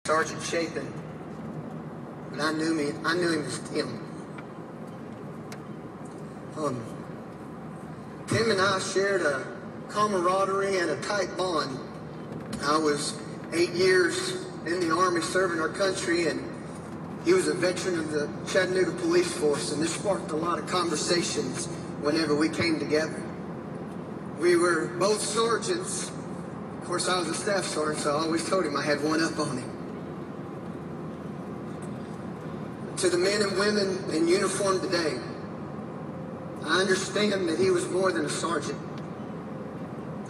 Sergeant Chapin, but I knew him as Tim. Tim and I shared a camaraderie and a tight bond. I was 8 years in the Army serving our country, and he was a veteran of the Chattanooga Police Force, and this sparked a lot of conversations whenever we came together. We were both sergeants. Of course, I was a staff sergeant, so I always told him I had one up on him. To the men and women in uniform today, I understand that he was more than a sergeant.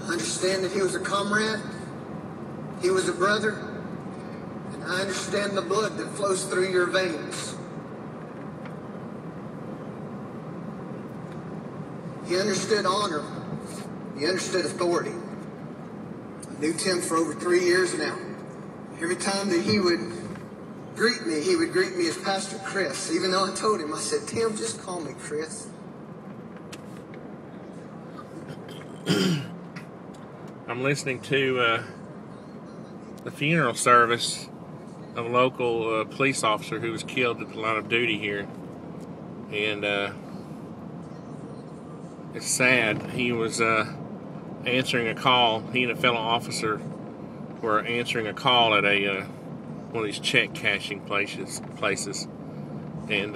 I understand that he was a comrade, he was a brother, and I understand the blood that flows through your veins. He understood honor, he understood authority. I knew Tim for over 3 years now. Every time that he would greet me, he would greet me as Pastor Chris, even though I told him, I said, Tim, just call me Chris. I'm listening to the funeral service of a local police officer who was killed at the line of duty here. And it's sad. He was answering a call. He and a fellow officer were answering a call at a one of these check cashing places, and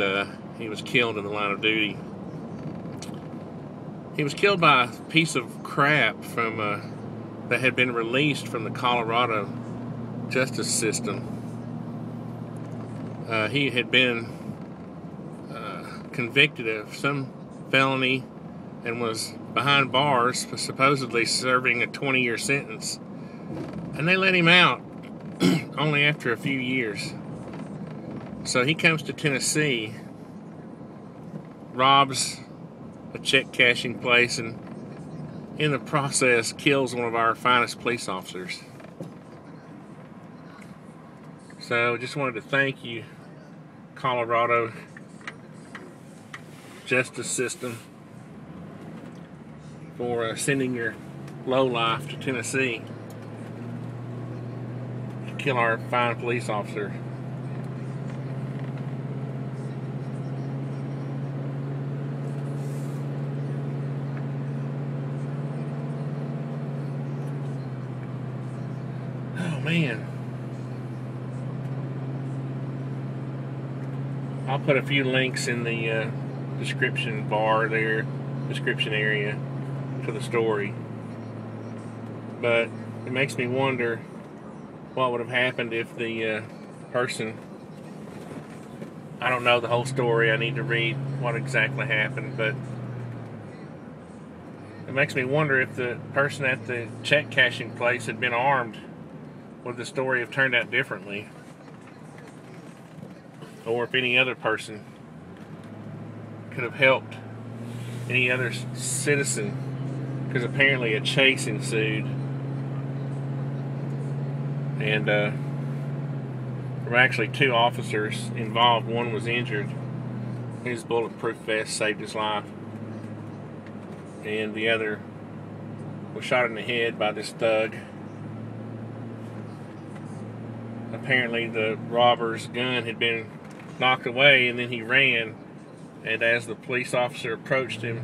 he was killed in the line of duty. He was killed by a piece of crap from that had been released from the Colorado justice system. He had been convicted of some felony and was behind bars, supposedly serving a 20-year sentence, and they let him out only after a few years. So he comes to Tennessee, robs a check cashing place, and in the process kills one of our finest police officers. So just wanted to thank you, Colorado justice system, for sending your lowlife to Tennessee to kill our fine police officer. Oh man. I'll put a few links in the description bar there, description area, to the story. But it makes me wonder what would have happened if the person, I don't know the whole story, I need to read what exactly happened, but it makes me wonder if the person at the check cashing place had been armed, would the story have turned out differently? Or if any other person could have helped any other citizen, because apparently a chase ensued, and there were actually 2 officers involved. One was injured. His bulletproof vest saved his life, and the other was shot in the head by this thug. Apparently the robber's gun had been knocked away, and then he ran, and as the police officer approached him,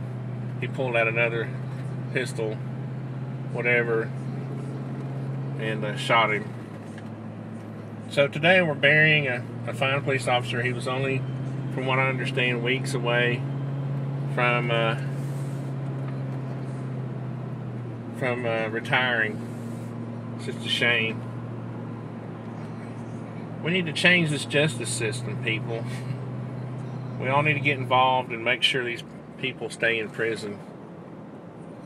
he pulled out another pistol, whatever, and shot him. So today we're burying a fine police officer. He was only, from what I understand, weeks away from retiring. It's just a shame. We need to change this justice system, people. We all need to get involved and make sure these people stay in prison.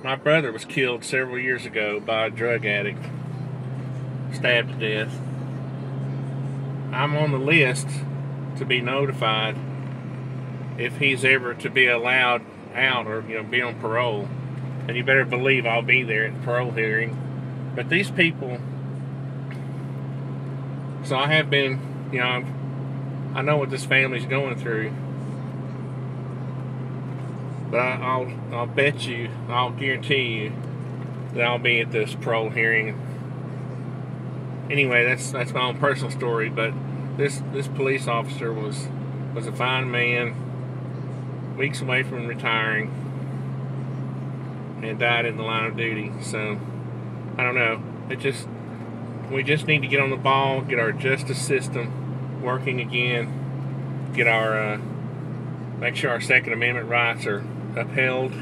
My brother was killed several years ago by a drug addict, stabbed to death. I'm on the list to be notified if he's ever to be allowed out or, be on parole. And you better believe I'll be there at the parole hearing. But these people, so I have been, I know what this family's going through. But I'll bet you, I'll guarantee you that I'll be at this parole hearing anyway, that's my own personal story. But this police officer was a fine man, weeks away from retiring, and died in the line of duty. So I don't know. We just need to get on the ball, get our justice system working again, get our make sure our Second Amendment rights are upheld,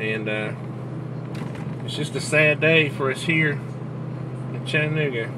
and it's just a sad day for us here in Chattanooga.